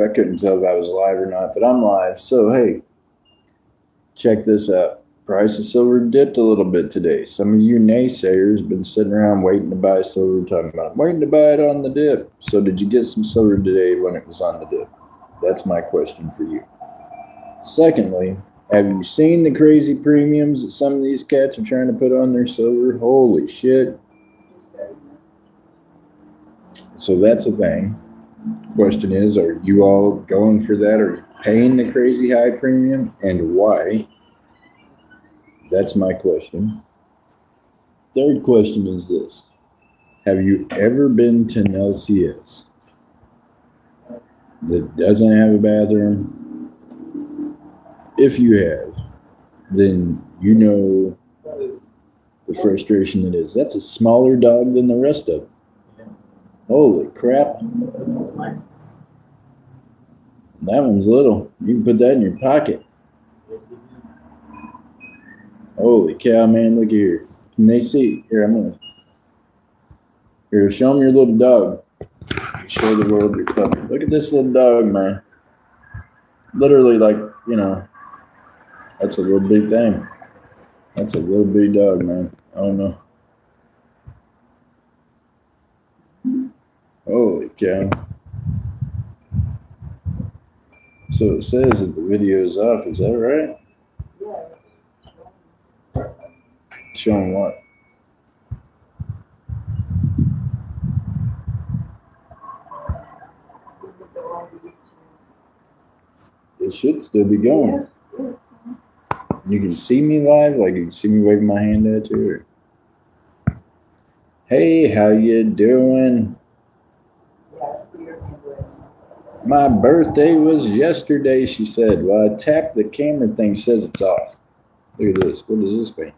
I couldn't tell if I was live or not, but I'm live. So, hey, check this out. Price of silver dipped a little bit today. Some of you naysayers been sitting around waiting to buy silver, talking about, I'm waiting to buy it on the dip. So, did you get some silver today when it was on the dip? That's my question for you. Secondly, have you seen the crazy premiums that some of these cats are trying to put on their silver? Holy shit. So, that's a thing. Question is, are you all going for that? Are you paying the crazy high premium, and why? That's my question. Third question is this: have you ever been to an LCS that doesn't have a bathroom? If you have, then you know the frustration it is. That's a smaller dog than the rest of them. Holy crap. That one's little. You can put that in your pocket. Holy cow, man, look here. Can they see? Here, Here, show them your little dog. Show the world your puppy. Look at this little dog, man. Literally, like, that's a little big thing. That's a little big dog, man. I don't know. Holy cow. So it says that the video is off. Is that right? Showing what? It should still be going. You can see me live, like you can see me waving my hand at you. Hey, how you doing? My birthday was yesterday, she said. Well, I tapped the camera thing, says it's off. Look at this. What does this mean?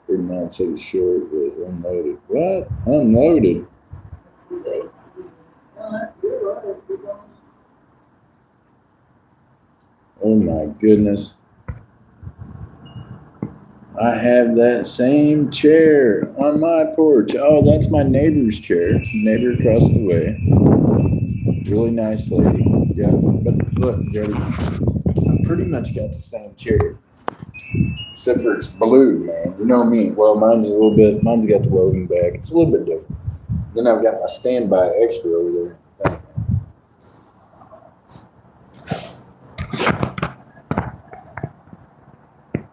49 seconds short was unloaded. What? Unloaded? Oh my goodness. I have that same chair on my porch. Oh, that's my neighbor's chair. Neighbor across the way. Really nice lady. Yeah, but look, Jody, I pretty much got the same chair. Except for it's blue, man. You know me. Well, mine's got the woven back. It's a little bit different. Then I've got my standby extra over there.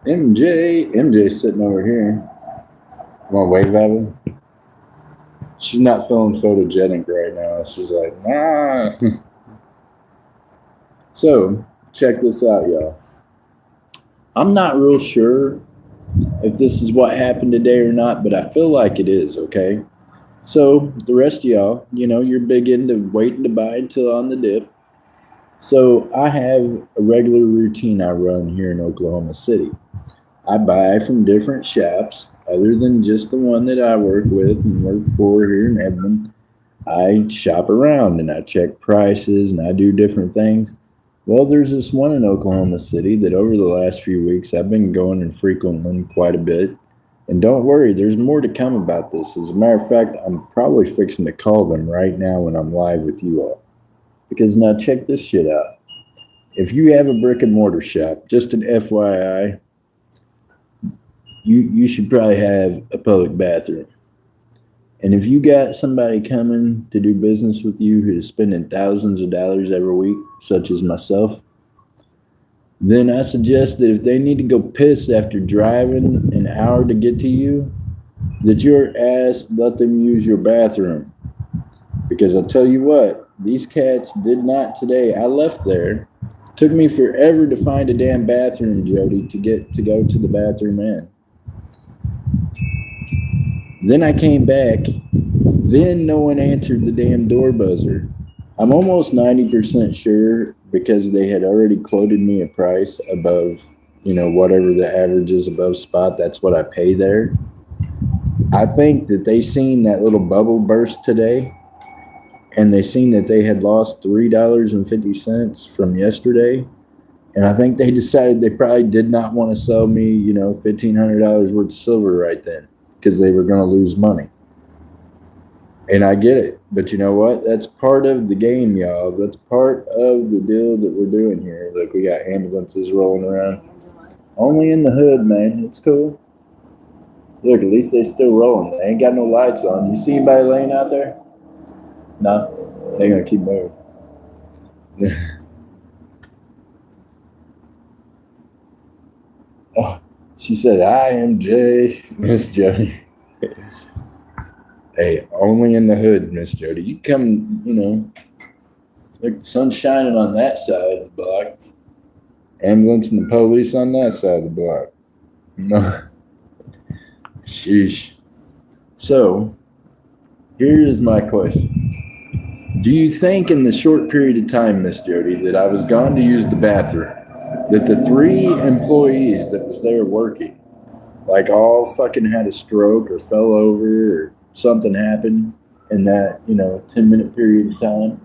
MJ's sitting over here. Want to wave at him? She's not feeling photogenic right now. She's like, nah. So, check this out, y'all. I'm not real sure if this is what happened today or not, but I feel like it is, okay? So, the rest of y'all, you're big into waiting to buy until on the dip. So, I have a regular routine I run here in Oklahoma City. I buy from different shops other than just the one that I work with and work for here in Edmond. I shop around and I check prices and I do different things. Well, there's this one in Oklahoma City that over the last few weeks I've been going and frequenting quite a bit. And don't worry, there's more to come about this. As a matter of fact, I'm probably fixing to call them right now when I'm live with you all. Because now check this shit out. If you have a brick and mortar shop, just an FYI, you should probably have a public bathroom. And if you got somebody coming to do business with you who is spending thousands of dollars every week, such as myself, then I suggest that if they need to go piss after driving an hour to get to you, that your ass let them use your bathroom. Because I'll tell you what, these cats did not today. I left there. Took me forever to find a damn bathroom, Jody, to go to the bathroom in. Then I came back. Then no one answered the damn door buzzer. I'm almost 90% sure because they had already quoted me a price above, whatever the average is above spot. That's what I pay there. I think that they seen that little bubble burst today and they seen that they had lost $3.50 from yesterday. And I think they decided they probably did not want to sell me, $1,500 worth of silver right then because they were going to lose money. And I get it. But you know what? That's part of the game, y'all. That's part of the deal that we're doing here. Look, we got ambulances rolling around. Only in the hood, man. It's cool. Look, at least they still rolling. They ain't got no lights on. You see anybody laying out there? No. They're going to keep moving. Oh, she said, I am Jay, Miss Jody. Hey, only in the hood, Miss Jody. You come, look, the sun's shining on that side of the block. Ambulance and the police on that side of the block. No. Sheesh. So, here is my question. Do you think in the short period of time, Miss Jody, that I was gone to use the bathroom, that the 3 employees that was there working, like all fucking had a stroke or fell over or something happened in that, 10-minute period of time?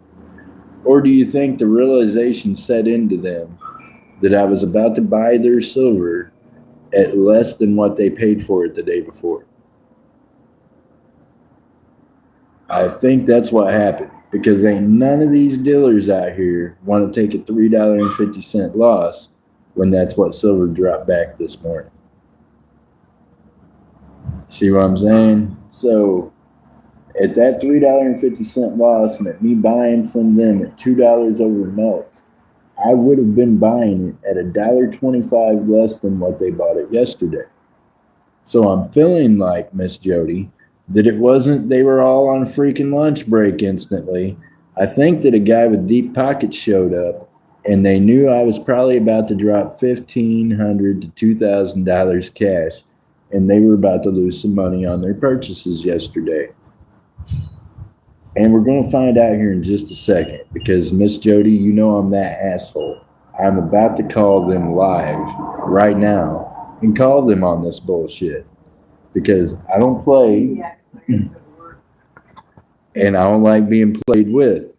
Or do you think the realization set into them that I was about to buy their silver at less than what they paid for it the day before? I think that's what happened because ain't none of these dealers out here want to take a $3.50 loss when that's what silver dropped back this morning. See what I'm saying? So at that $3.50 loss and at me buying from them at $2 over melt, I would have been buying it at $1.25 less than what they bought it yesterday. So I'm feeling like, Miss Jody, that it wasn't they were all on freaking lunch break instantly. I think that a guy with deep pockets showed up and they knew I was probably about to drop $1,500 to $2,000 cash and they were about to lose some money on their purchases yesterday. And we're going to find out here in just a second because, Miss Jody, you know I'm that asshole. I'm about to call them live right now and call them on this bullshit because I don't play and I don't like being played with.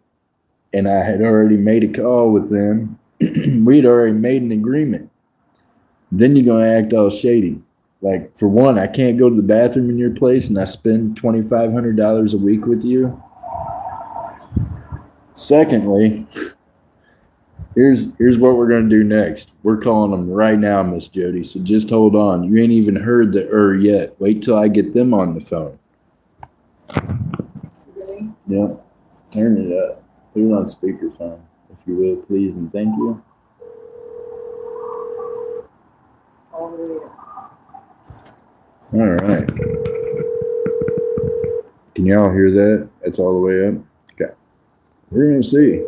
And I had already made a call with them. We'd already made an agreement. Then you're going to act all shady. Like, for one, I can't go to the bathroom in your place and I spend $2,500 a week with you. Secondly, here's what we're going to do next. We're calling them right now, Miss Jody. So just hold on. You ain't even heard the yet. Wait till I get them on the phone. Really? Yeah. Turn it up. Put it on speakerphone, if you will, please, and thank you. All the way up. All right. Can y'all hear that? That's all the way up? Okay. We're going to see.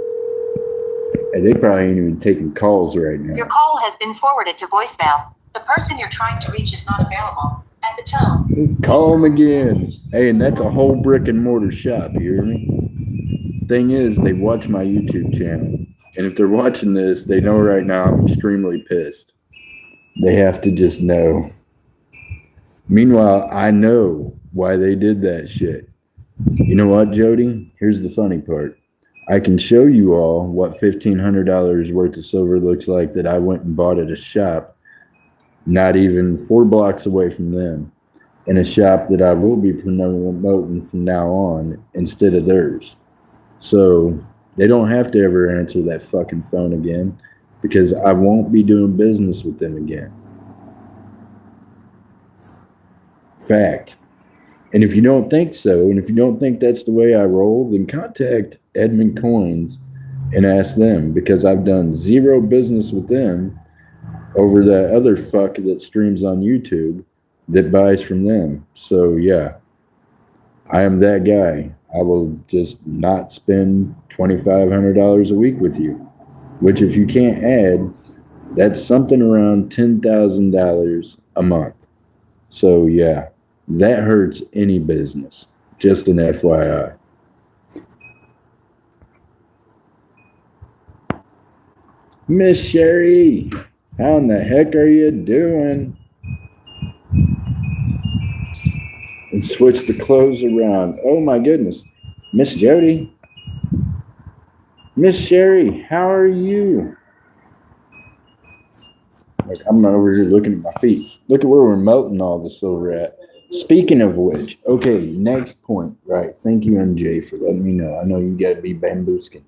Hey, they probably ain't even taking calls right now. Your call has been forwarded to voicemail. The person you're trying to reach is not available. At the tone. Call them again. Hey, and that's a whole brick and mortar shop, you hear me? Thing is, they watch my YouTube channel. And if they're watching this, they know right now I'm extremely pissed. They have to just know. Meanwhile, I know why they did that shit. You know what, Jody? Here's the funny part. I can show you all what $1,500 worth of silver looks like that I went and bought at a shop, not even 4 blocks away from them, in a shop that I will be promoting from now on instead of theirs. So they don't have to ever answer that fucking phone again because I won't be doing business with them again. Fact. And if you don't think so, and if you don't think that's the way I roll, then contact Edmund Coins and ask them because I've done zero business with them over that other fuck that streams on YouTube that buys from them. So yeah, I am that guy. I will just not spend $2,500 a week with you, which if you can't add, that's something around $10,000 a month. So yeah, that hurts any business. Just an FYI. Miss Sherry, how in the heck are you doing? And switch the clothes around. Oh my goodness. Miss Jody. Miss Sherry, how are you? Like, I'm over here looking at my feet. Look at where we're melting all the silver at. Speaking of which, okay, next point, right? Thank you, MJ, for letting me know. I know you got to be bambooskin.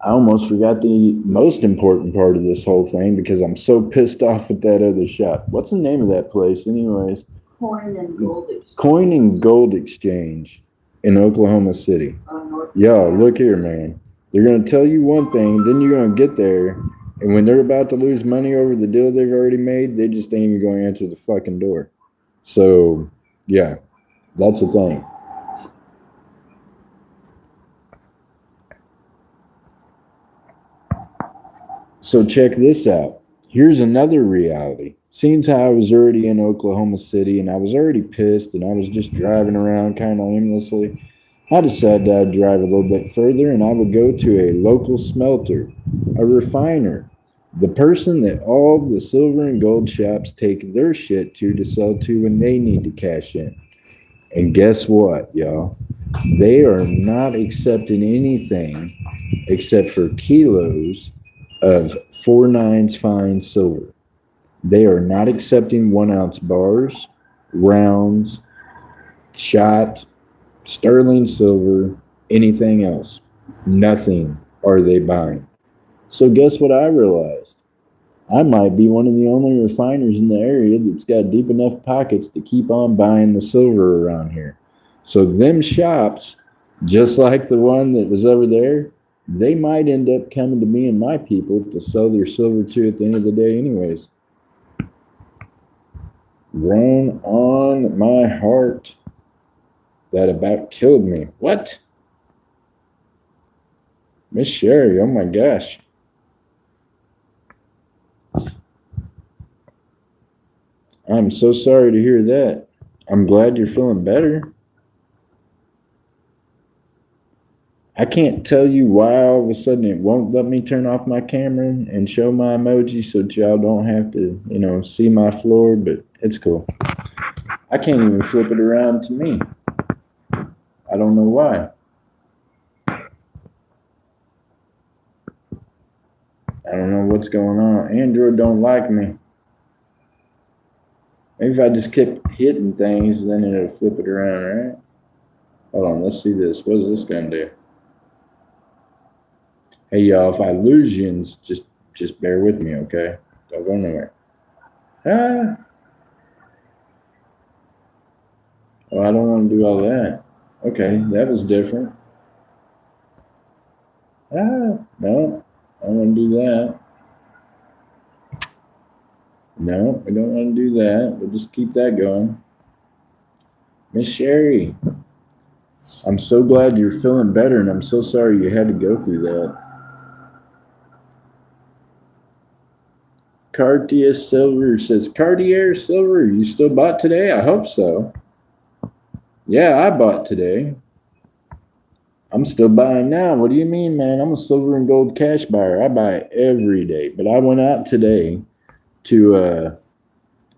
I almost forgot the most important part of this whole thing because I'm so pissed off at that other shop. What's the name of that place, anyways? Coin and gold exchange. Coin and Gold Exchange in Oklahoma City. Yo, look here, man. They're going to tell you one thing, then you're going to get there, and when they're about to lose money over the deal they've already made, they just ain't even going to answer the fucking door. So, yeah, that's the thing. So, check this out. Here's another reality. Seems how I was already in Oklahoma City and I was already pissed and I was just driving around kind of aimlessly. I decided I'd drive a little bit further and I would go to a local smelter, a refiner, the person that all the silver and gold shops take their shit to sell to when they need to cash in. And guess what, y'all? They are not accepting anything except for kilos of 4/9 fine silver. They are not accepting 1 ounce bars, rounds, shot, sterling silver, anything else. Nothing are they buying. So guess what I realized? I might be one of the only refiners in the area that's got deep enough pockets to keep on buying the silver around here. So them shops, just like the one that was over there, they might end up coming to me and my people to sell their silver to at the end of the day anyways. Grown on my heart. That about killed me. What? Miss Sherry, oh my gosh. I'm so sorry to hear that. I'm glad you're feeling better. I can't tell you why all of a sudden it won't let me turn off my camera and show my emoji so that y'all don't have to, see my floor, but it's cool. I can't even flip it around to me. I don't know why. I don't know what's going on. Android don't like me. Maybe if I just keep hitting things, then it'll flip it around, right? Hold on, let's see this. What is this gonna do? Hey y'all, if I lose you, just bear with me, okay? Don't go nowhere. Ah. Oh, I don't want to do all that. Okay, that was different. Ah, no, I don't want to do that. No, we don't want to do that. We'll just keep that going. Miss Sherry, I'm so glad you're feeling better, and I'm so sorry you had to go through that. Cartier Silver says, Cartier Silver, you still bought today? I hope so. Yeah, I bought today. I'm still buying now. What do you mean, man? I'm a silver and gold cash buyer. I buy every day. But I went out today to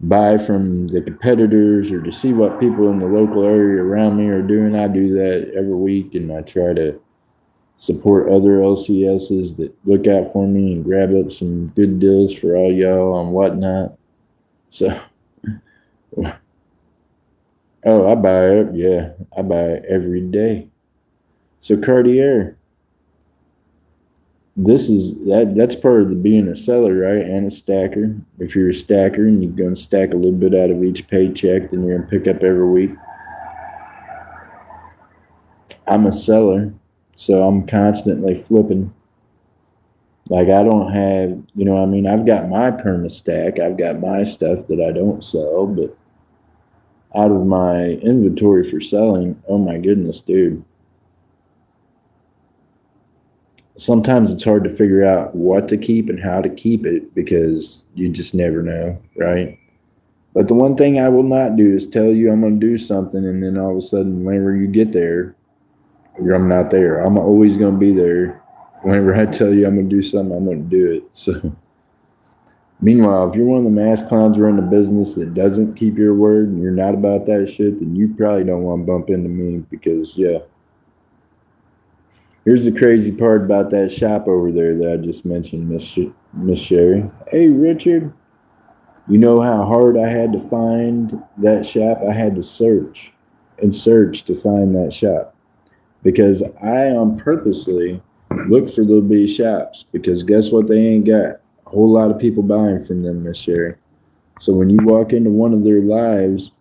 buy from the competitors or to see what people in the local area around me are doing. I do that every week, and I try to support other LCSs that look out for me and grab up some good deals for all y'all and whatnot. So, oh, I buy it. Yeah, I buy it every day. So Cartier, that's part of the being a seller, right? And a stacker. If you're a stacker and you're going to stack a little bit out of each paycheck, then you're going to pick up every week. I'm a seller, so I'm constantly flipping. Like I don't have, I've got my perma stack. I've got my stuff that I don't sell, but out of my inventory for selling, oh my goodness, dude. Sometimes it's hard to figure out what to keep and how to keep it because you just never know, right? But the one thing I will not do is tell you I'm going to do something and then all of a sudden, whenever you get there, I'm not there. I'm always going to be there. Whenever I tell you I'm going to do something, I'm going to do it. So, meanwhile, if you're one of the mass clowns running a business that doesn't keep your word and you're not about that shit, then you probably don't want to bump into me because, yeah. Here's the crazy part about that shop over there that I just mentioned, Miss Sherry. Hey, Richard. You know how hard I had to find that shop? I had to search and search to find that shop because I purposely look for little bitty shops because guess what? They ain't got a whole lot of people buying from them, Miss Sherry. So when you walk into one of their lives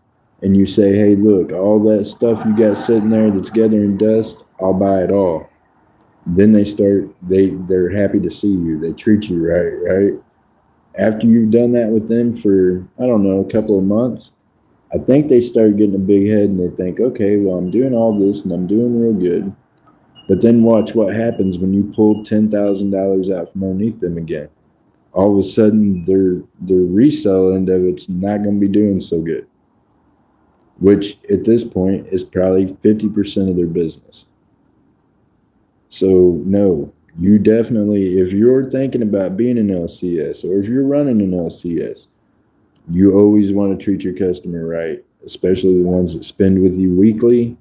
and you say, "Hey, look, all that stuff you got sitting there that's gathering dust, I'll buy it all." Then they're happy to see you. They treat you right, right? After you've done that with them for, I don't know, a couple of months, I think they start getting a big head and they think, okay, well, I'm doing all this and I'm doing real good. But then watch what happens when you pull $10,000 out from underneath them again. All of a sudden, their resale end of it's not going to be doing so good, which at this point is probably 50% of their business. So no, you definitely, if you're thinking about being an LCS or if you're running an LCS, you always want to treat your customer right, especially the ones that spend with you weekly,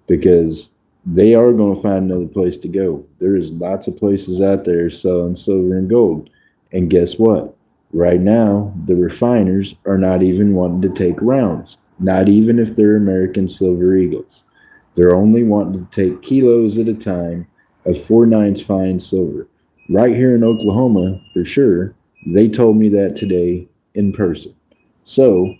because they are going to find another place to go. There is lots of places out there selling silver and gold. And guess what? Right now, the refiners are not even wanting to take rounds, not even if they're American Silver Eagles. They're only wanting to take kilos at a time of 4/9 fine silver. Right here in Oklahoma, for sure, they told me that today in person. So,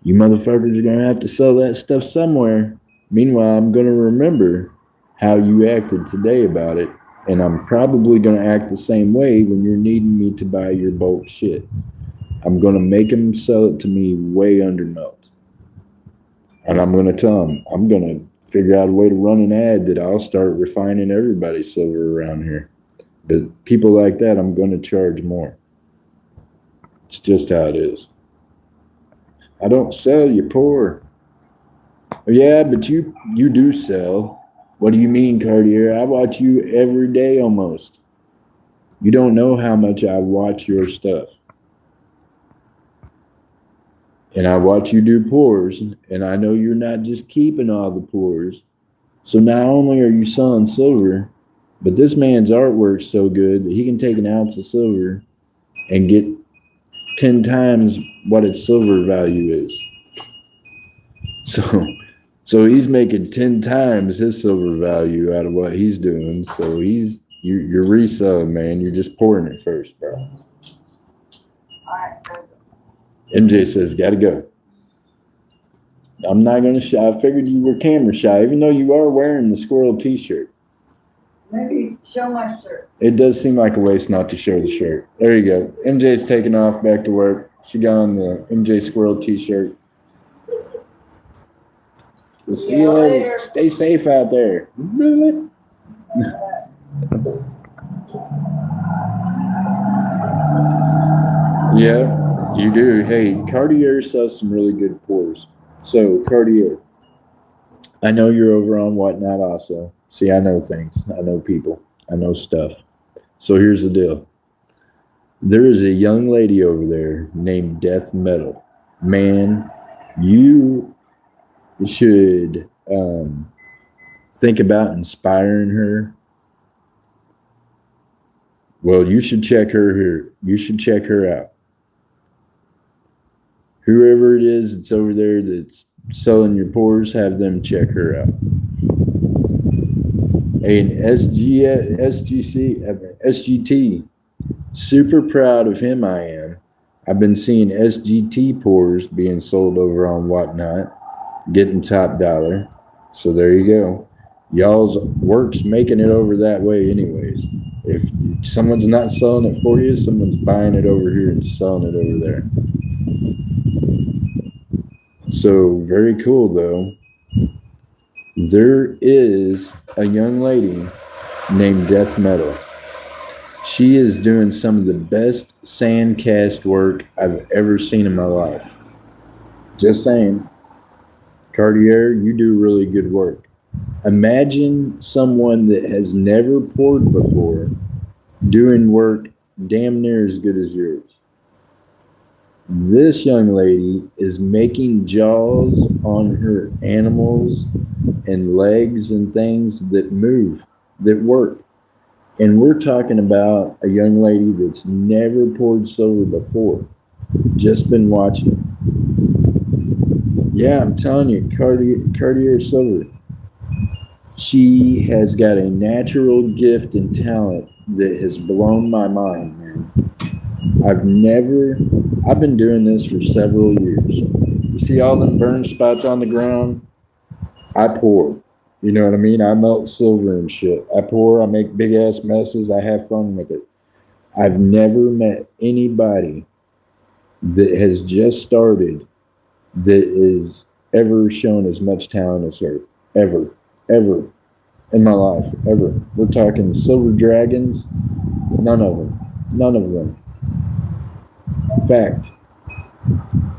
you motherfuckers are going to have to sell that stuff somewhere. Meanwhile, I'm going to remember how you acted today about it, and I'm probably going to act the same way when you're needing me to buy your bulk shit. I'm going to make them sell it to me way under melt. And I'm going to tell them, I'm going to figure out a way to run an ad that I'll start refining everybody's silver around here. But people like that, I'm going to charge more. It's just how it is. I don't sell, you poor. Yeah, but you do sell. What do you mean, Cartier? I watch you every day almost. You don't know how much I watch your stuff. And I watch you do pours, and I know you're not just keeping all the pours. So not only are you selling silver, but this man's artwork's so good that he can take an ounce of silver and get 10 times what its silver value is. So he's making 10 times his silver value out of what he's doing. So you're reselling, man. You're just pouring it first, bro. All right, good. MJ says, gotta go. I'm not gonna shy. I figured you were camera shy, even though you are wearing the squirrel t-shirt. Maybe show my shirt. It does seem like a waste not to show the shirt. There you go. MJ's taking off back to work. She got on the MJ squirrel t-shirt. We'll see you later. Stay safe out there. Yeah, you do. Hey, Cartier sells some really good pours. So, Cartier, I know you're over on Whatnot also. See, I know things. I know people. I know stuff. So, here's the deal. There is a young lady over there named Death Metal. Man, you should think about inspiring her. Well, you should check her here. You should check her out. Whoever it is that's over there that's selling your pours, have them check her out. And SGT, super proud of him I am. I've been seeing SGT pours being sold over on Whatnot, getting top dollar. So there you go. Y'all's work's making it over that way anyways. If someone's not selling it for you, someone's buying it over here and selling it over there. So very cool though. There is a young lady named Death Metal. She is doing some of the best sand cast work I've ever seen in my life. Just saying. Cartier, you do really good work. Imagine someone that has never poured before doing work damn near as good as yours. This young lady is making jaws on her animals and legs and things that move, that work. And we're talking about a young lady that's never poured silver before. Just been watching. Yeah, I'm telling you, Cartier Silver. She has got a natural gift and talent that has blown my mind, man. I've been doing this for several years. You see all them burn spots on the ground? I pour. You know what I mean? I melt silver and shit. I pour, I make big ass messes, I have fun with it. I've never met anybody that has just started that is ever shown as much talent as her. Ever. Ever. In my life. Ever. We're talking silver dragons. None of them. None of them. Fact.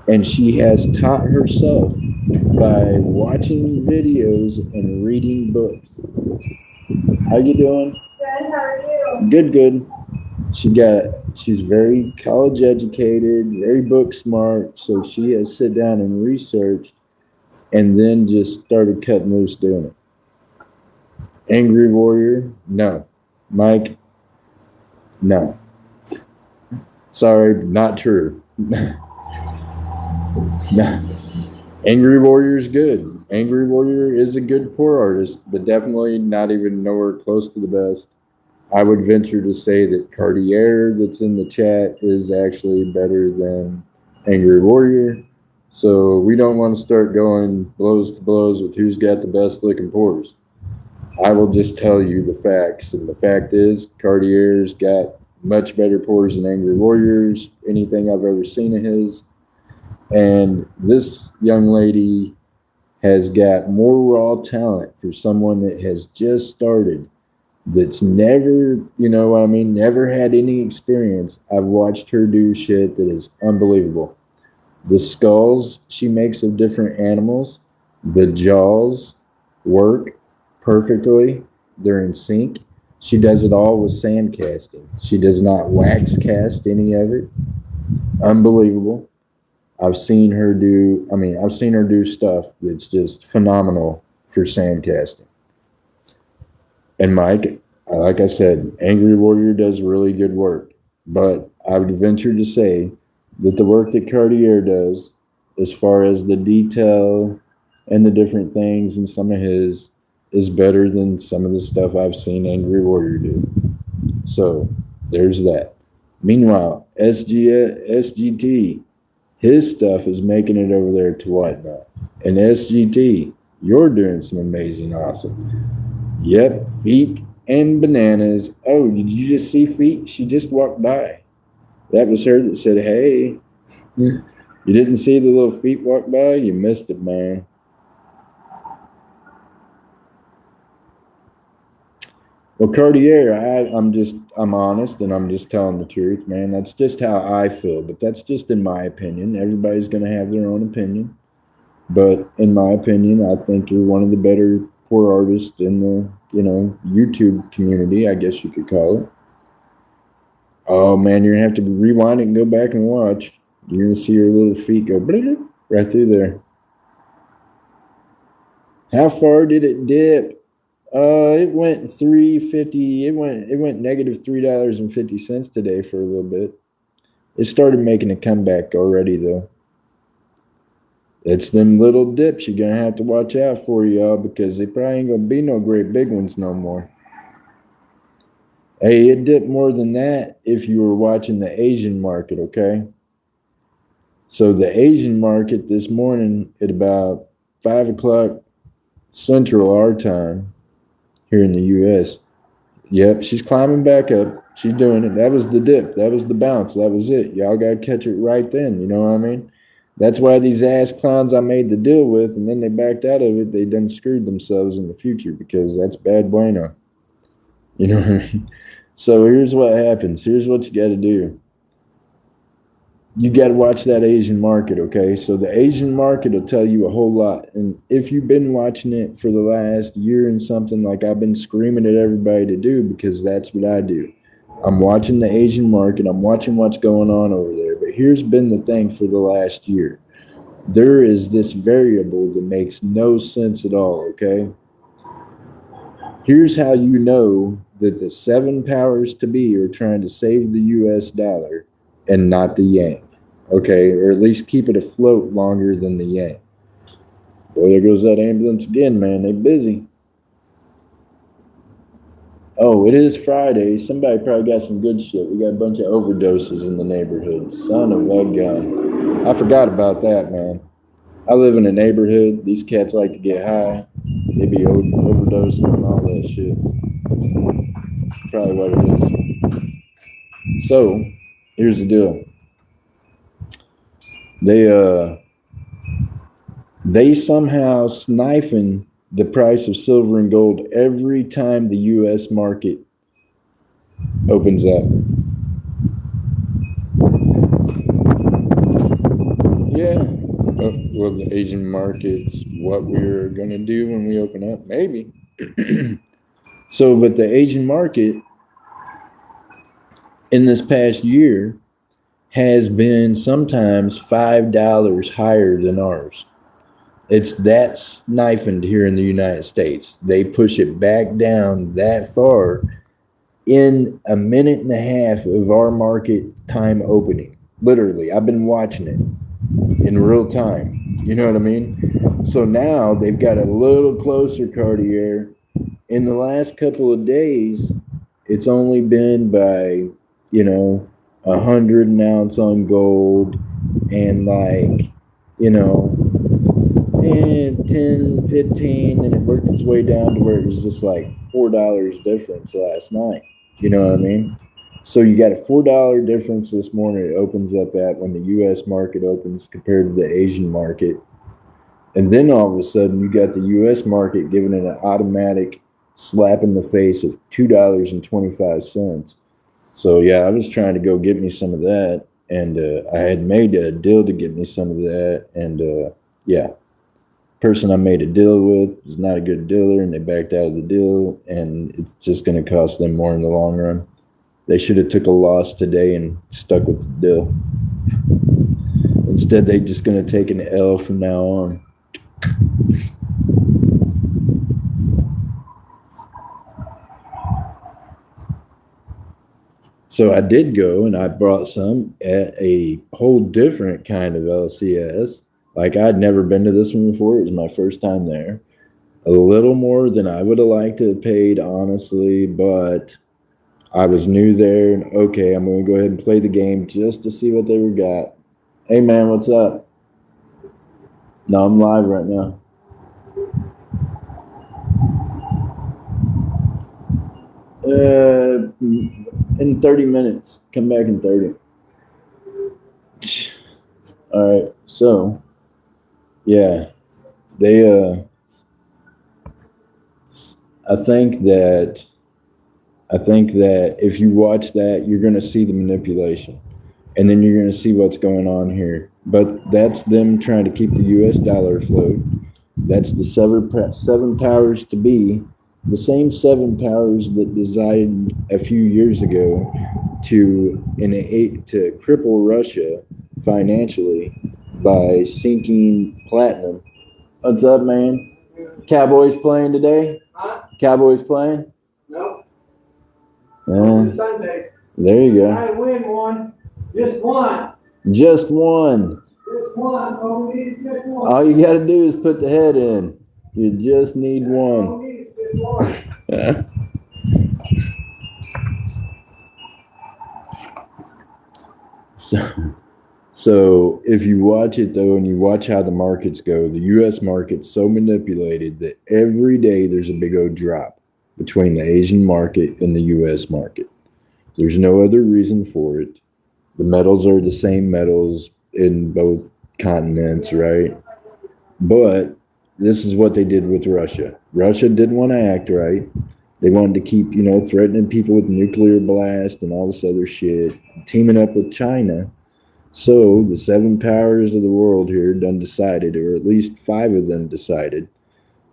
And she has taught herself by watching videos and reading books. How you doing? Good, how are you? Good, good. She's very college educated, very book smart, so she has sit down and researched and then just started cutting loose doing it. Angry Warrior? No. Mike? No. Sorry, not true. No. Angry Warrior is good. Angry Warrior is a good pour artist, but definitely not even nowhere close to the best. I would venture to say that Cartier, that's in the chat, is actually better than Angry Warrior. So we don't want to start going blows to blows with who's got the best looking pours. I will just tell you the facts. And the fact is, Cartier's got much better pours than Angry Warriors, anything I've ever seen of his. And this young lady has got more raw talent for someone that has just started, that's never, you know what I mean, never had any experience. I've watched her do shit that is unbelievable. The skulls she makes of different animals, the jaws work perfectly. They're in sync. She does it all with sand casting. She does not wax cast any of it. Unbelievable. I've seen her do stuff that's just phenomenal for sand casting. And Mike, like I said, Angry Warrior does really good work. But I would venture to say that the work that Cartier does, as far as the detail and the different things in some of his, is better than some of the stuff I've seen Angry Warrior do. So there's that. Meanwhile, SGT, his stuff is making it over there to whatnot. And SGT, you're doing some amazing, awesome. Yep, feet and bananas. Oh, did you just see feet? She just walked by. That was her that said, hey. You didn't see the little feet walk by? You missed it, man. Well, Cartier, I'm honest and I'm just telling the truth, man. That's just how I feel, but that's just in my opinion. Everybody's going to have their own opinion. But in my opinion, I think you're one of the better pour artists in the, YouTube community, I guess you could call it. Oh, man, you're going to have to rewind it and go back and watch. You're going to see your little feet go right through there. How far did it dip? It went $3.50. It went negative $3.50 today for a little bit. It started making a comeback already though. It's them little dips you're gonna have to watch out for, y'all, because they probably ain't gonna be no great big ones no more. Hey, it dipped more than that if you were watching the Asian market, okay? So the Asian market this morning at about 5 o'clock Central our time here in the U.S. Yep, she's climbing back up. She's doing it. That was the dip. That was the bounce. That was it. Y'all got to catch it right then. You know what I mean? That's why these ass clowns I made the deal with, and then they backed out of it, they done screwed themselves in the future because that's bad bueno. You know what I mean? So here's what happens. Here's what you got to do. You got to watch that Asian market, okay? So the Asian market will tell you a whole lot. And if you've been watching it for the last year and something, like I've been screaming at everybody to do, because that's what I do. I'm watching the Asian market. I'm watching what's going on over there. But here's been the thing for the last year. There is this variable that makes no sense at all, okay? Here's how you know that the 7 powers to be are trying to save the U.S. dollar and not the yang. okay, or at least keep it afloat longer than the yang. Boy, there goes that ambulance again, man. They busy. Oh, it is Friday. Somebody probably got some good shit. We got a bunch of overdoses in the neighborhood. Son of a gun. I forgot about that, man. I live in a neighborhood. These cats like to get high. They be overdosing and all that shit. Probably what it is. So, here's the deal. They somehow snifing the price of silver and gold every time the U.S. market opens up. Yeah. Well, the Asian markets, what we're going to do when we open up? Maybe. So, but the Asian market in this past year has been sometimes $5 higher than ours. It's that sniffed here in the United States. They push it back down that far in a minute and a half of our market time opening. Literally, I've been watching it in real time. You know what I mean? So now they've got a little closer, Cartier. In the last couple of days, it's only been by, 100 an ounce on gold and and 10, 15, and it worked its way down to where it was just like $4 difference last night. You know what I mean? So you got a $4 difference this morning. It opens up at when the U.S. market opens compared to the Asian market. And then all of a sudden you got the U.S. market giving it an automatic slap in the face of $2.25. So yeah, I was trying to go get me some of that. And I had made a deal to get me some of that. And yeah. Person I made a deal with is not a good dealer, and they backed out of the deal, and it's just going to cost them more in the long run. They should have took a loss today and stuck with the deal. Instead, they're just going to take an L from now on. So I did go, and I brought some at a whole different kind of LCS. Like, I'd never been to this one before. It was my first time there. A little more than I would have liked to have paid, honestly, but I was new there. And okay, I'm going to go ahead and play the game just to see what they got. Hey, man, what's up? No, I'm live right now. In 30 minutes. Come back in 30. All right, so yeah, they I think that if you watch that, you're going to see the manipulation, and then you're going to see what's going on here. But that's them trying to keep the U.S. dollar afloat. That's the seven powers to be, the same seven powers that decided a few years ago to cripple Russia financially by sinking platinum. What's up, man? Cowboys playing today? Huh? Cowboys playing? Nope. Sunday. There you go. I win one. Just one. Just one. Just one. All we need is just one. All you got to do is put the head in. You just need one. All we need is just one. So if you watch it though, and you watch how the markets go, the U.S. market's so manipulated that every day there's a big old drop between the Asian market and the U.S. market. There's no other reason for it. The metals are the same metals in both continents, right? But this is what they did with Russia. Russia didn't want to act right. They wanted to keep, threatening people with nuclear blast and all this other shit, teaming up with China. So the seven powers of the world here done decided, or at least five of them decided,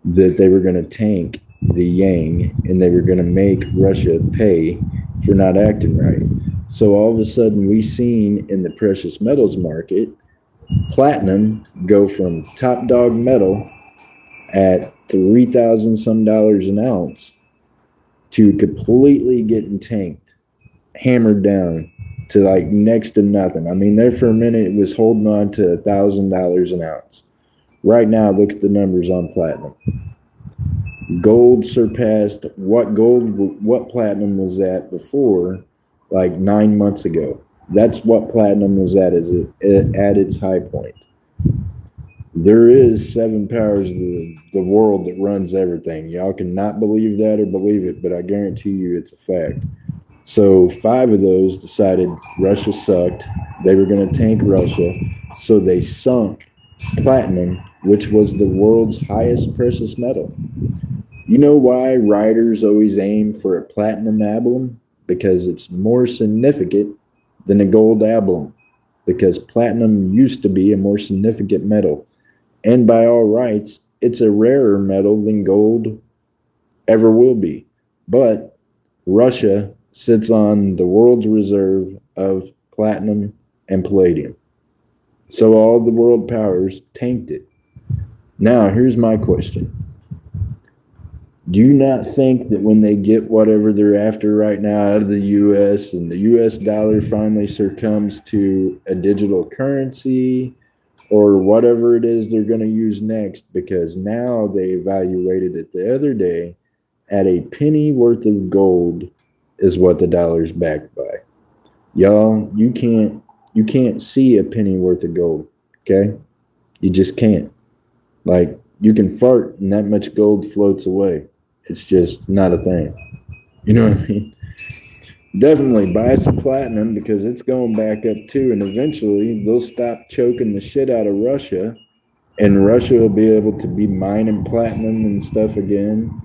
that they were going to tank the yang and they were going to make Russia pay for not acting right. So all of a sudden we seen in the precious metals market, platinum go from top dog metal at $3,000 some an ounce to completely getting tanked, hammered down to like next to nothing. I mean, there for a minute it was holding on to $1,000 an ounce. Right now, look at the numbers on platinum. Gold surpassed what platinum was at before, like 9 months ago. That's what platinum was at at its high point. There is 7 powers of the world that runs everything. Y'all can not believe that or believe it, but I guarantee you it's a fact. So 5 of those decided Russia sucked. They were going to tank Russia. So they sunk platinum, which was the world's highest precious metal. You know why writers always aim for a platinum album? Because it's more significant than a gold album. Because platinum used to be a more significant metal. And by all rights, it's a rarer metal than gold ever will be. But Russia sits on the world's reserve of platinum and palladium. So all the world powers tanked it. Now, here's my question. Do you not think that when they get whatever they're after right now out of the U.S. and the U.S. dollar finally succumbs to a digital currency or whatever it is they're going to use next, because now they evaluated it the other day at a penny worth of gold is what the dollar's backed by. Y'all, you can't see a penny worth of gold, okay? You just can't. Like, you can fart and that much gold floats away. It's just not a thing. You know what I mean? Definitely buy some platinum because it's going back up too, and eventually they'll stop choking the shit out of Russia, and Russia will be able to be mining platinum and stuff again,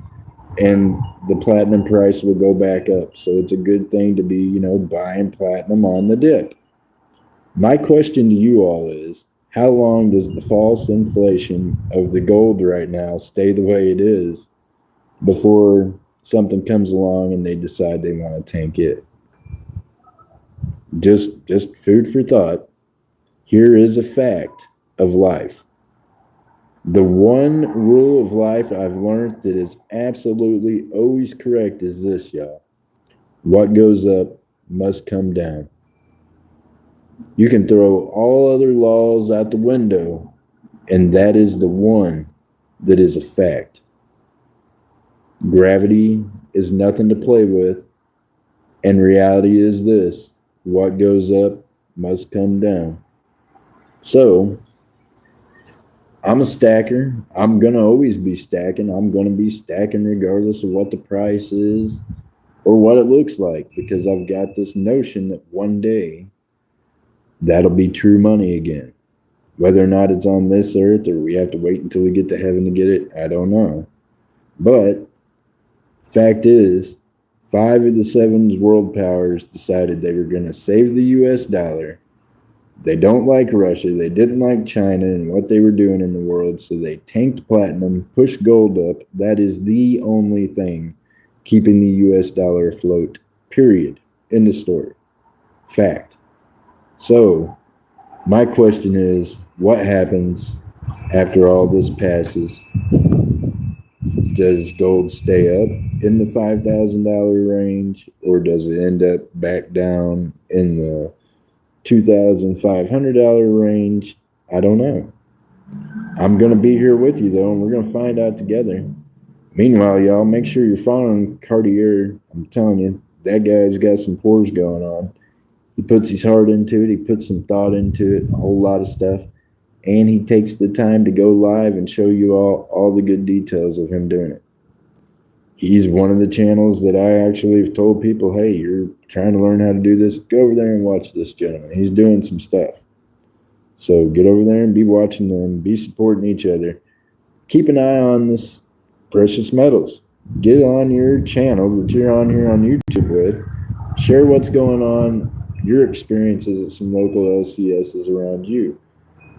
and the platinum price will go back up. So it's a good thing to be, buying platinum on the dip. My question to you all is, how long does the false inflation of the gold right now stay the way it is before something comes along and they decide they want to tank it? Just food for thought. Here is a fact of life. The one rule of life I've learned that is absolutely always correct is this, y'all. What goes up must come down. You can throw all other laws out the window, and that is the one that is a fact. Gravity is nothing to play with, and reality is this: what goes up must come down. So, I'm a stacker. I'm going to always be stacking. I'm going to be stacking regardless of what the price is or what it looks like, because I've got this notion that one day that'll be true money again. Whether or not it's on this earth or we have to wait until we get to heaven to get it, I don't know. But fact is, 5 of the 7 world powers decided they were going to save the U.S. dollar. They don't like Russia. They didn't like China and what they were doing in the world, so they tanked platinum, pushed gold up. That is the only thing keeping the U.S. dollar afloat, period. End of story. Fact. So, my question is, what happens after all this passes? Does gold stay up in the $5,000 range, or does it end up back down in the $2,500 range? I don't know. I'm going to be here with you, though, and we're going to find out together. Meanwhile, y'all, make sure you're following Cartier. I'm telling you, that guy's got some pores going on. He puts his heart into it. He puts some thought into it, a whole lot of stuff. And he takes the time to go live and show you all the good details of him doing it. He's one of the channels that I actually have told people, hey, you're trying to learn how to do this, go over there and watch this gentleman. He's doing some stuff. So get over there and be watching them, be supporting each other. Keep an eye on this precious metals. Get on your channel that you're on here on YouTube with. Share what's going on, your experiences at some local LCSs around you.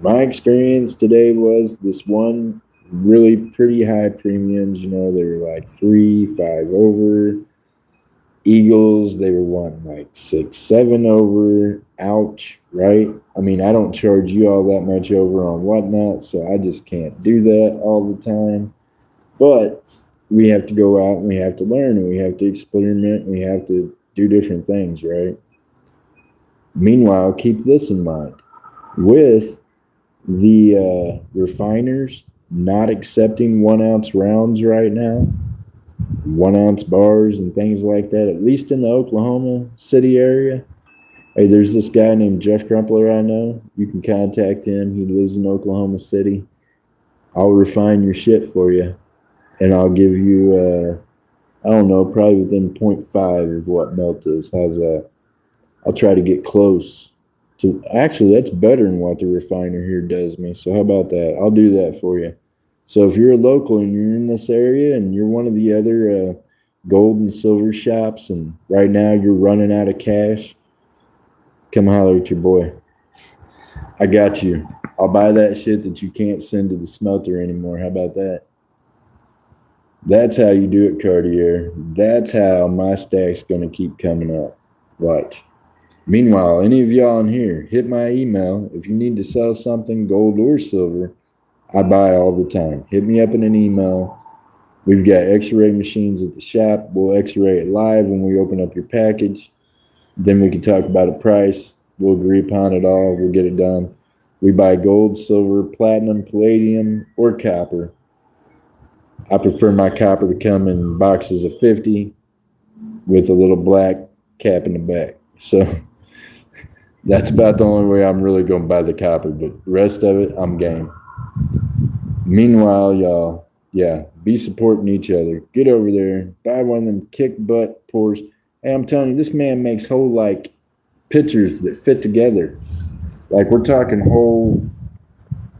My experience today was this one really pretty high premiums. They were like 3, 5 over. Eagles, they were wanting like 6, 7 over. Ouch, right? I mean, I don't charge you all that much over on whatnot, so I just can't do that all the time. But we have to go out and we have to learn and we have to experiment and we have to do different things, right? Meanwhile, keep this in mind. With the refiners not accepting 1 ounce rounds right now, 1 ounce bars and things like that, at least in the Oklahoma City area. Hey, there's this guy named Jeff Crumpler I know. You can contact him. He lives in Oklahoma City. I'll refine your shit for you, and I'll give you, I don't know, probably within 0.5 of what melt is. How's that? I'll try to get close to. Actually, that's better than what the refiner here does me. So how about that? I'll do that for you. So if you're a local and you're in this area and you're one of the other gold and silver shops, and right now you're running out of cash, come holler at your boy. I got you. I'll buy that shit that you can't send to the smelter anymore. How about that? That's how you do it, Cartier. That's how my stack's going to keep coming up. Watch. Meanwhile, any of y'all in here, hit my email. If you need to sell something, gold or silver, I buy all the time. Hit me up in an email. We've got x-ray machines at the shop. We'll x-ray it live when we open up your package. Then we can talk about a price. We'll agree upon it all. We'll get it done. We buy gold, silver, platinum, palladium, or copper. I prefer my copper to come in boxes of 50 with a little black cap in the back. So that's about the only way I'm really going to buy the copper. But the rest of it, I'm game. Meanwhile, y'all, yeah, be supporting each other. Get over there. Buy one of them kick butt pours. Hey, I'm telling you, this man makes whole, like, pictures that fit together. Like, we're talking whole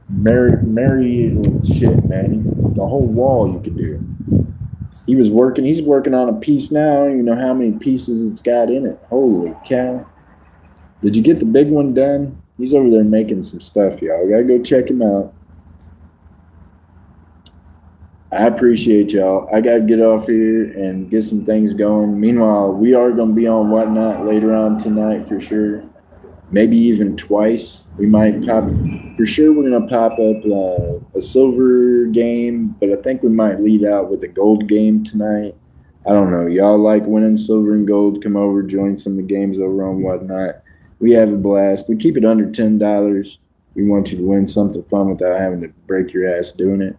married shit, man. The whole wall you could do. He's working on a piece now. I don't even know how many pieces it's got in it. Holy cow. Did you get the big one done? He's over there making some stuff, y'all. Gotta go check him out. I appreciate y'all. I gotta get off here and get some things going. Meanwhile, we are gonna be on Whatnot later on tonight for sure. Maybe even twice. We might pop, for sure we're going to pop up a silver game, but I think we might lead out with a gold game tonight. I don't know. Y'all like winning silver and gold? Come over, join some of the games over on Whatnot. We have a blast. We keep it under $10. We want you to win something fun without having to break your ass doing it.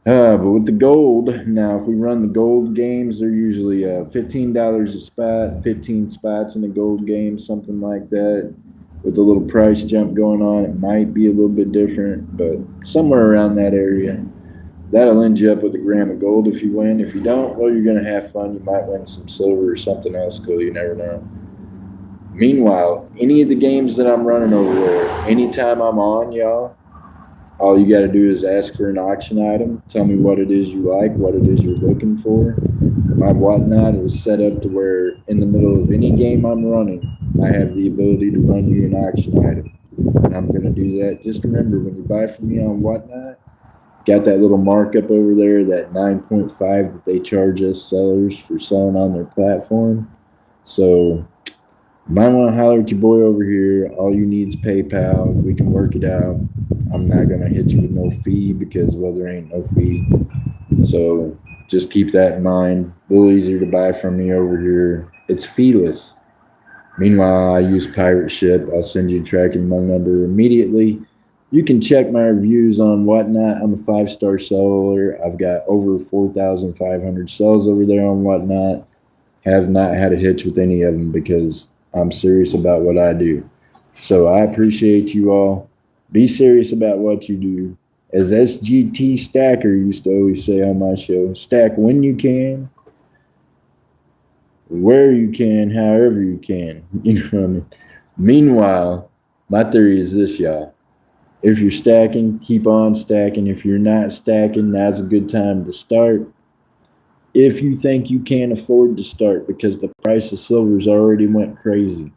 But with the gold, now if we run the gold games, they're usually $15 a spot, 15 spots in the gold game, something like that. With a little price jump going on, it might be a little bit different, but somewhere around that area. That'll end you up with a gram of gold if you win. If you don't, well, you're going to have fun. You might win some silver or something else cool. You never know. Meanwhile, any of the games that I'm running over there, anytime I'm on, y'all, all you got to do is ask for an auction item. Tell me what it is you like, what it is you're looking for. My Whatnot is set up to where in the middle of any game I'm running, I have the ability to run you an auction item. And I'm going to do that. Just remember, when you buy from me on Whatnot, got that little markup over there, that 9.5 that they charge us sellers for selling on their platform. So you might want to holler at your boy over here. All you need is PayPal. We can work it out. I'm not going to hit you with no fee because, well, there ain't no fee. So just keep that in mind. A little easier to buy from me over here. It's feeless. Meanwhile, I use Pirate Ship. I'll send you a tracking my number immediately. You can check my reviews on Whatnot. I'm a 5-star seller. I've got over 4,500 sells over there on Whatnot. Have not had a hitch with any of them because I'm serious about what I do. So I appreciate you all. Be serious about what you do. As SGT Stacker used to always say on my show, stack when you can, where you can, however you can. You know what I mean? Meanwhile, my theory is this, y'all. If you're stacking, keep on stacking. If you're not stacking, now's a good time to start. If you think you can't afford to start because the price of silver's already went crazy,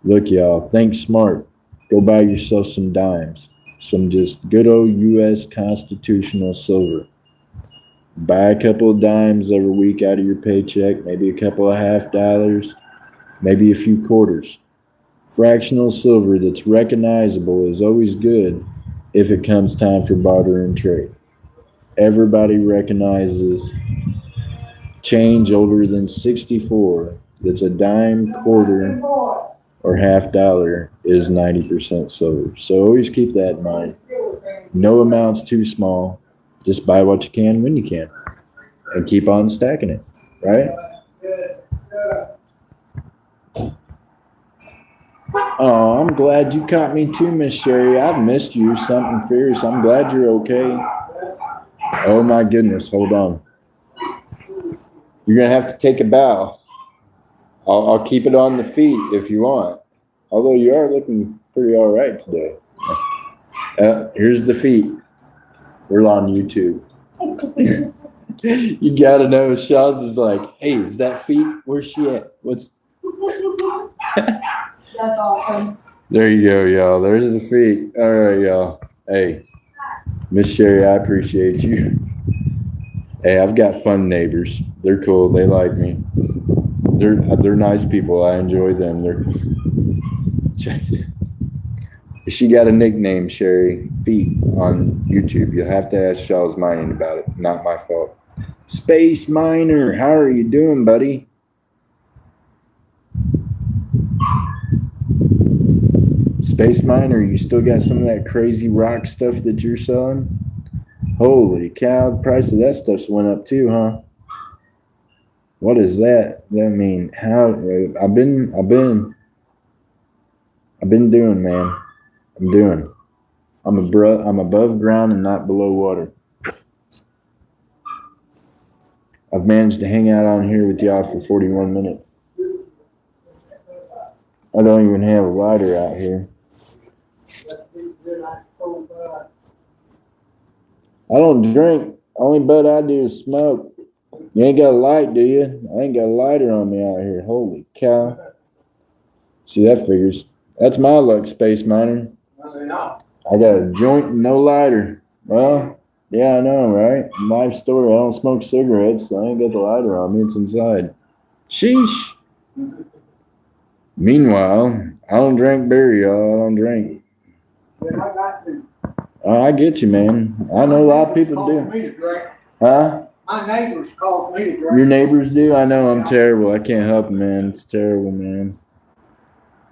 look, y'all, think smart. Go buy yourself some dimes, some just good old U.S. constitutional silver. Buy a couple of dimes every week out of your paycheck, maybe a couple of $50, maybe a few quarters. Fractional silver that's recognizable is always good if it comes time for barter and trade. Everybody recognizes change older than 64 that's a dime, quarter, or $50 is 90% silver. So always keep that in mind. No amount's too small. Just buy what you can when you can and keep on stacking it, right? Oh, I'm glad you caught me too, Miss Sherry. I've missed you, something fierce. I'm glad you're okay. Oh my goodness, hold on. You're gonna have to take a bow. I'll keep it on the feet if you want. Although you are looking pretty all right today. Here's the feet. We're on YouTube. You gotta know, Shaw's is like, hey, is that feet? Where's she at? What's That's awesome. There you go, y'all. There's the feet. All right, y'all. Hey, Miss Sherry, I appreciate you. Hey, I've got fun neighbors. They're cool. They like me. They're nice people. I enjoy them. She got a nickname, Sherry Feet, on YouTube. You'll have to ask Shaw's Mining about it. Not my fault. Space Miner, how are you doing, buddy? Space Miner, you still got some of that crazy rock stuff that you're selling? Holy cow, the price of that stuff's went up too, huh? What does that mean? How I've been doing, man. I'm above ground and not below water. I've managed to hang out on here with y'all for 41 minutes. I don't even have a lighter out here. I don't drink. Only bud I do is smoke. You ain't got a light, do you? I ain't got a lighter on me out here. Holy cow. See, that figures. That's my luck, Space Miner. I got a joint and no lighter. Well, yeah, I know, right? Life story. I don't smoke cigarettes, so I ain't got the lighter on me. It's inside. Sheesh. Meanwhile, I don't drink beer, y'all. I don't drink. I get you, man. I know a lot of people do. Huh? My neighbors call me to drink. Your neighbors do? I know I'm terrible. I can't help it, man. It's terrible, man.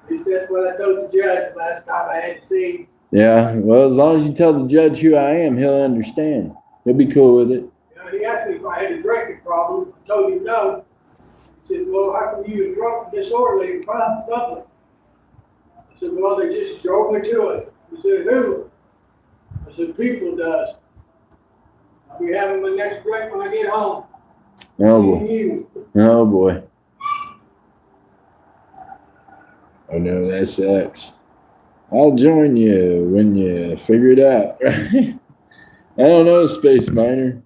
That's what I told the judge last time I had to see. Yeah, well, as long as you tell the judge who I am, he'll understand. He'll be cool with it. You know, he asked me if I had a drinking problem. I told him no. He said, well, how come you were drunk and disorderly in public? I said, well, they just drove me to it. He said, who? I said, people does. I'll be having my next drink when I get home. Oh, boy. You. Oh, boy. Oh, no, that sucks. I'll join you when you figure it out. I don't know, Space Miner.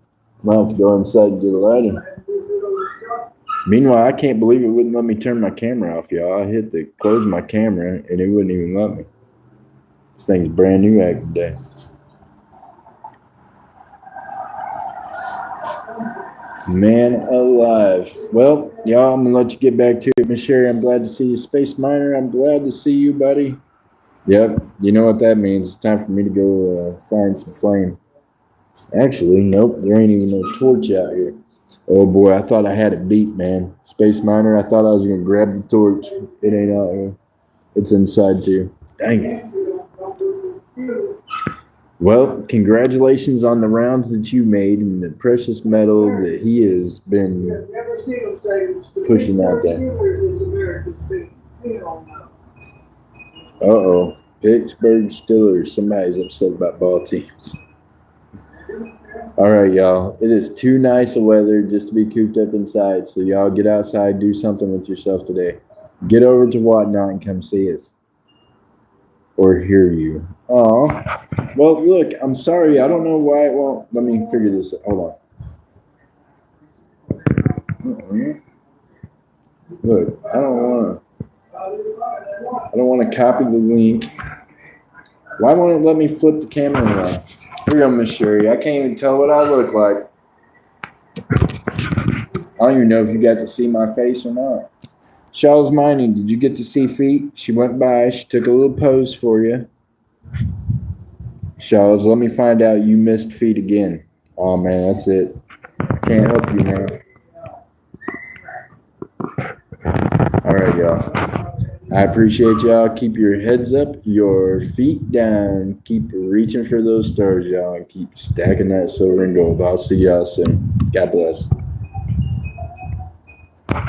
I'll have to go inside and get a lighter. Meanwhile, I can't believe it wouldn't let me turn my camera off, y'all. I hit the close my camera, and it wouldn't even let me. This thing's brand new act today. Man alive. Well, y'all, I'm going to let you get back to it. Miss Sherry, I'm glad to see you. Space Miner, I'm glad to see you, buddy. Yep, you know what that means. It's time for me to go find some flame. Actually, nope, there ain't even no torch out here. Oh, boy, I thought I had it beat, man. Space Miner, I thought I was going to grab the torch. It ain't out here. It's inside, too. Dang it. Well, congratulations on the rounds that you made and the precious metal that he has been pushing out there. Uh-oh. Pittsburgh Steelers. Somebody's upset about ball teams. All right, y'all. It is too nice of weather just to be cooped up inside. So y'all get outside, do something with yourself today. Get over to Whatnot and come see us. Or hear you. Oh, well, look, I'm sorry. I don't know why it won't. Let me figure this out. Hold on. Look, I don't want to copy the link. Why won't it let me flip the camera around? Here we go, Miss Sherry. I can't even tell what I look like. I don't even know if you got to see my face or not. Shaw's Mining, did you get to see feet? She went by. She took a little pose for you. Shaw's, let me find out you missed feet again. Oh, man, that's it. Can't help you, man. All right, y'all. I appreciate y'all. Keep your heads up, your feet down. Keep reaching for those stars, y'all, and keep stacking that silver and gold. I'll see y'all soon. God bless.